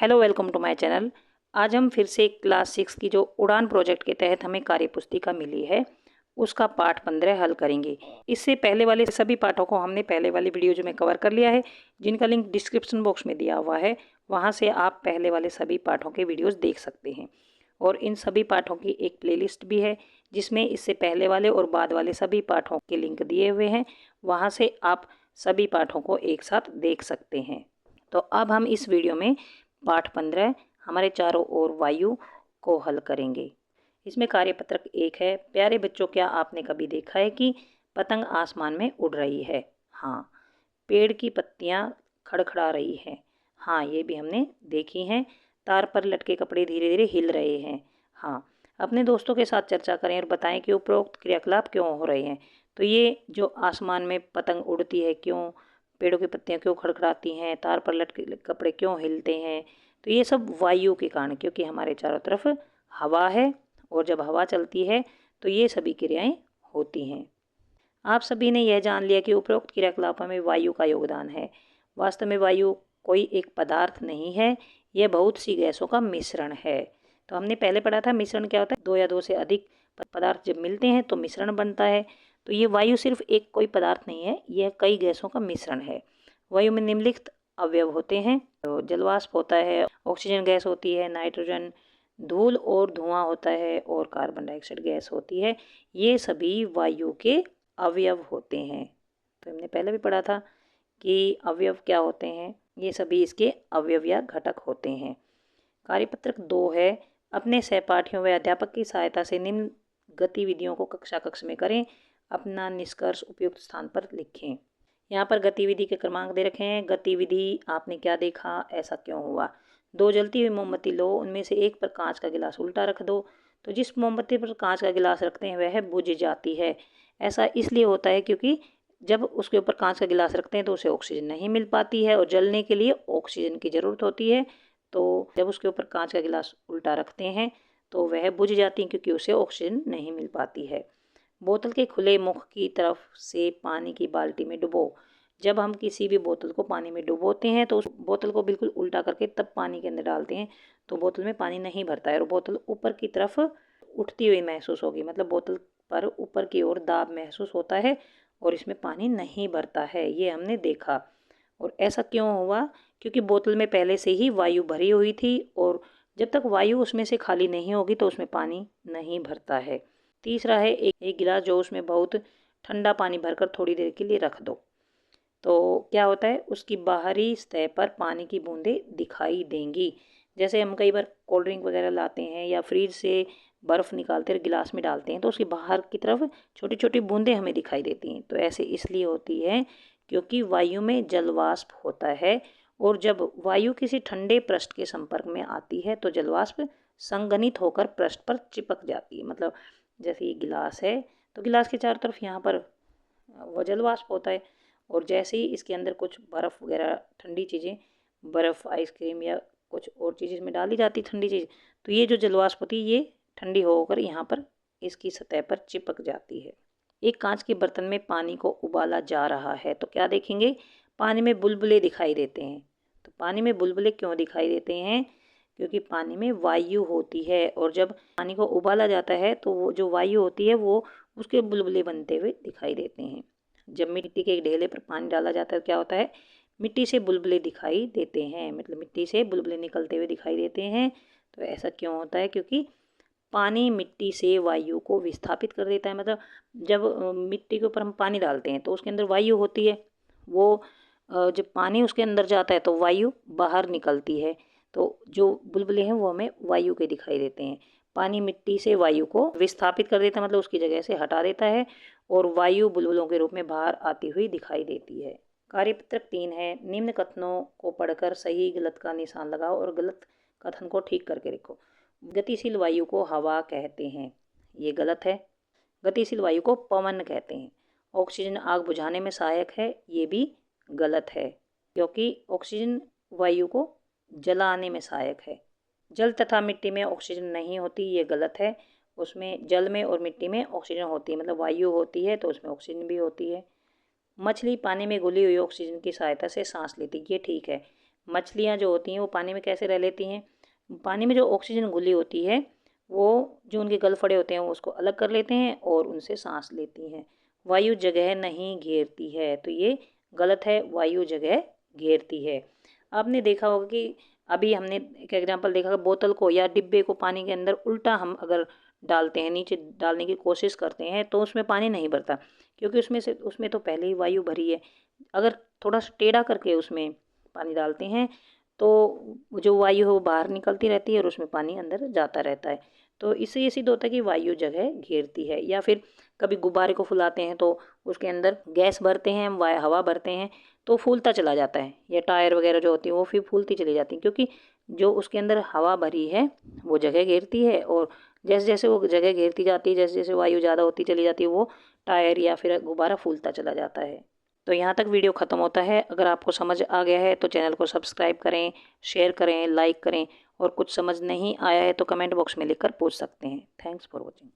Hello, welcome to my channel. आज हम फिर से क्लास 6 की जो उड़ान प्रोजेक्ट के तहत हमें कार्यपुस्तिका मिली है उसका पाठ 15 हल करेंगे। इससे पहले वाले सभी पाठों को हमने पहले वाली वीडियो में कवर कर लिया है, जिनका लिंक डिस्क्रिप्शन बॉक्स में दिया हुआ है। वहां से आप पहले वाले सभी पाठों के वीडियोज़ देख सकते हैं। और इन सभी पाठों की एक प्लेलिस्ट भी है जिसमें इससे पहले वाले और बाद वाले सभी पाठों के लिंक दिए हुए हैं। वहाँ से आप सभी पाठों को एक साथ देख सकते हैं। तो अब हम इस वीडियो में पाठ 15 हमारे चारों ओर वायु को हल करेंगे। इसमें कार्यपत्रक 1 है। प्यारे बच्चों, क्या आपने कभी देखा है कि पतंग आसमान में उड़ रही है? हाँ। पेड़ की पत्तियां खड़खड़ा रही हैं। हाँ, ये भी हमने देखी हैं। तार पर लटके कपड़े धीरे धीरे हिल रहे हैं। हाँ। अपने दोस्तों के साथ चर्चा करें और बताएं कि उपरोक्त क्रियाकलाप क्यों हो रहे हैं। तो ये जो आसमान में पतंग उड़ती है क्यों, पेड़ों की पत्तियां क्यों खड़खड़ाती हैं, तार पर लटके कपड़े क्यों हिलते हैं, तो ये सब वायु के कारण, क्योंकि हमारे चारों तरफ हवा है और जब हवा चलती है तो ये सभी क्रियाएं होती हैं। आप सभी ने यह जान लिया कि उपरोक्त क्रियाकलापों में वायु का योगदान है। वास्तव में वायु कोई एक पदार्थ नहीं है, यह बहुत सी गैसों का मिश्रण है। तो हमने पहले पढ़ा था मिश्रण क्या होता है, दो या दो से अधिक पदार्थ जब मिलते हैं तो मिश्रण बनता है। तो ये वायु सिर्फ एक कोई पदार्थ नहीं है, यह कई गैसों का मिश्रण है। वायु में निम्नलिखित अवयव होते हैं। तो जलवाष्प होता है, ऑक्सीजन गैस होती है, नाइट्रोजन, धूल और धुआं होता है और कार्बन डाइऑक्साइड गैस होती है। ये सभी वायु के अवयव होते हैं। तो हमने पहले भी पढ़ा था कि अवयव क्या होते हैं, ये सभी इसके अवयव या घटक होते हैं। कार्यपत्रक 2 है। अपने सहपाठियों व अध्यापक की सहायता से निम्न गतिविधियों को कक्षा कक्ष में करें। अपना निष्कर्ष उपयुक्त स्थान पर लिखें। यहाँ पर गतिविधि के क्रमांक दे रखे हैं। गतिविधि आपने क्या देखा, ऐसा क्यों हुआ। 2 जलती हुई मोमबत्ती लो, उनमें से एक पर कांच का गिलास उल्टा रख दो। तो जिस मोमबत्ती पर कांच का गिलास रखते हैं वह बुझ जाती है। ऐसा इसलिए होता है क्योंकि जब उसके ऊपर कांच का गिलास रखते हैं तो उसे ऑक्सीजन नहीं मिल पाती है और जलने के लिए ऑक्सीजन की ज़रूरत होती है। तो जब उसके ऊपर कांच का गिलास उल्टा रखते हैं तो वह बुझ जाती है क्योंकि उसे ऑक्सीजन नहीं मिल पाती है। बोतल के खुले मुख की तरफ से पानी की बाल्टी में डुबो। जब हम किसी भी बोतल को पानी में डुबोते हैं तो उस बोतल को बिल्कुल उल्टा करके तब पानी के अंदर डालते हैं तो बोतल में पानी नहीं भरता है और बोतल ऊपर की तरफ उठती हुई महसूस होगी, मतलब बोतल पर ऊपर की ओर दाब महसूस होता है और इसमें पानी नहीं भरता है। ये हमने देखा। और ऐसा क्यों हुआ, क्योंकि बोतल में पहले से ही वायु भरी हुई थी और जब तक वायु उसमें से खाली नहीं होगी तो उसमें पानी नहीं भरता है। तीसरा है एक गिलास जो उसमें बहुत ठंडा पानी भरकर थोड़ी देर के लिए रख दो। तो क्या होता है, उसकी बाहरी सतह पर पानी की बूंदें दिखाई देंगी। जैसे हम कई बार कोल्ड ड्रिंक वगैरह लाते हैं या फ्रिज से बर्फ़ निकालते हैं गिलास में डालते हैं तो उसकी बाहर की तरफ छोटी छोटी बूंदें हमें दिखाई देती हैं। तो ऐसे इसलिए होती है क्योंकि वायु में जलवाष्प होता है और जब वायु किसी ठंडे पृष्ठ के संपर्क में आती है तो जलवाष्प संघनित होकर पृष्ठ पर चिपक जाती है। मतलब जैसे ये गिलास है तो गिलास के चारों तरफ यहाँ पर वो जलवाष्प होता है और जैसे ही इसके अंदर कुछ बर्फ़ वगैरह ठंडी चीज़ें, बर्फ़, आइसक्रीम या कुछ और चीज़ इसमें डाली जाती ठंडी चीज़, तो ये जो जलवाष्प होती है ये ठंडी होकर यहाँ पर इसकी सतह पर चिपक जाती है। एक कांच के बर्तन में पानी को उबाला जा रहा है तो क्या देखेंगे, पानी में बुलबुले दिखाई देते हैं। तो पानी में बुलबुले क्यों दिखाई देते हैं, क्योंकि पानी में वायु होती है और जब पानी को उबाला जाता है तो वो जो वायु होती है वो उसके बुलबुले बनते हुए दिखाई देते हैं। जब मिट्टी के एक ढेले पर पानी डाला जाता है तो क्या होता है, मिट्टी से बुलबुले दिखाई देते हैं, मतलब मिट्टी से बुलबुले निकलते हुए दिखाई देते हैं। तो ऐसा क्यों होता है, क्योंकि पानी मिट्टी से वायु को विस्थापित कर देता है। मतलब जब मिट्टी के ऊपर हम पानी डालते हैं तो उसके अंदर वायु होती है, वो जब पानी उसके अंदर जाता है तो वायु बाहर निकलती है। तो जो बुलबुले हैं वो हमें वायु के दिखाई देते हैं। पानी मिट्टी से वायु को विस्थापित कर देता है, मतलब उसकी जगह से हटा देता है और वायु बुलबुलों के रूप में बाहर आती हुई दिखाई देती है। कार्यपत्रक 3 है। निम्न कथनों को पढ़कर सही गलत का निशान लगाओ और गलत कथन को ठीक करके लिखो। गतिशील वायु को हवा कहते हैं, ये गलत है। गतिशील वायु को पवन कहते हैं। ऑक्सीजन आग बुझाने में सहायक है, ये भी गलत है, क्योंकि ऑक्सीजन वायु को जलाने में सहायक है। जल तथा मिट्टी में ऑक्सीजन नहीं होती, ये गलत है। उसमें जल में और मिट्टी में ऑक्सीजन होती है, मतलब वायु होती है तो उसमें ऑक्सीजन भी होती है। मछली पानी में घुली हुई ऑक्सीजन की सहायता से सांस लेती है, ये ठीक है। मछलियाँ जो होती हैं वो पानी में कैसे रह लेती हैं, पानी में जो ऑक्सीजन घुली होती है वो जो उनके गलफड़े होते हैं वो उसको अलग कर लेते हैं और उनसे सांस लेती हैं। वायु जगह नहीं घेरती है, तो ये गलत है, वायु जगह घेरती है। आपने देखा होगा कि अभी हमने एक एग्जांपल देखा, बोतल को या डिब्बे को पानी के अंदर उल्टा हम अगर डालते हैं, नीचे डालने की कोशिश करते हैं तो उसमें पानी नहीं भरता, क्योंकि उसमें तो पहले ही वायु भरी है। अगर थोड़ा सा टेढ़ा करके उसमें पानी डालते हैं तो जो वायु है वो बाहर निकलती रहती है और उसमें पानी अंदर जाता रहता है। तो इससे ये सिद्ध होता है कि वायु जगह घेरती है। या फिर कभी गुब्बारे को फुलाते हैं तो उसके अंदर गैस भरते हैं, हवा भरते हैं तो फूलता चला जाता है, या टायर वगैरह जो होती है वो फिर फूलती चली जाती है, क्योंकि जो उसके अंदर हवा भरी है वो जगह घेरती है। और जैसे जैसे वो जगह घेरती जाती है, जैसे जैसे वायु ज़्यादा होती चली जाती है, वो टायर या फिर गुब्बारा फूलता चला जाता है। तो यहाँ तक वीडियो ख़त्म होता है। अगर आपको समझ आ गया है तो चैनल को सब्सक्राइब करें, शेयर करें, लाइक करें, और कुछ समझ नहीं आया है तो कमेंट बॉक्स में लिखकर पूछ सकते हैं। Thanks for watching.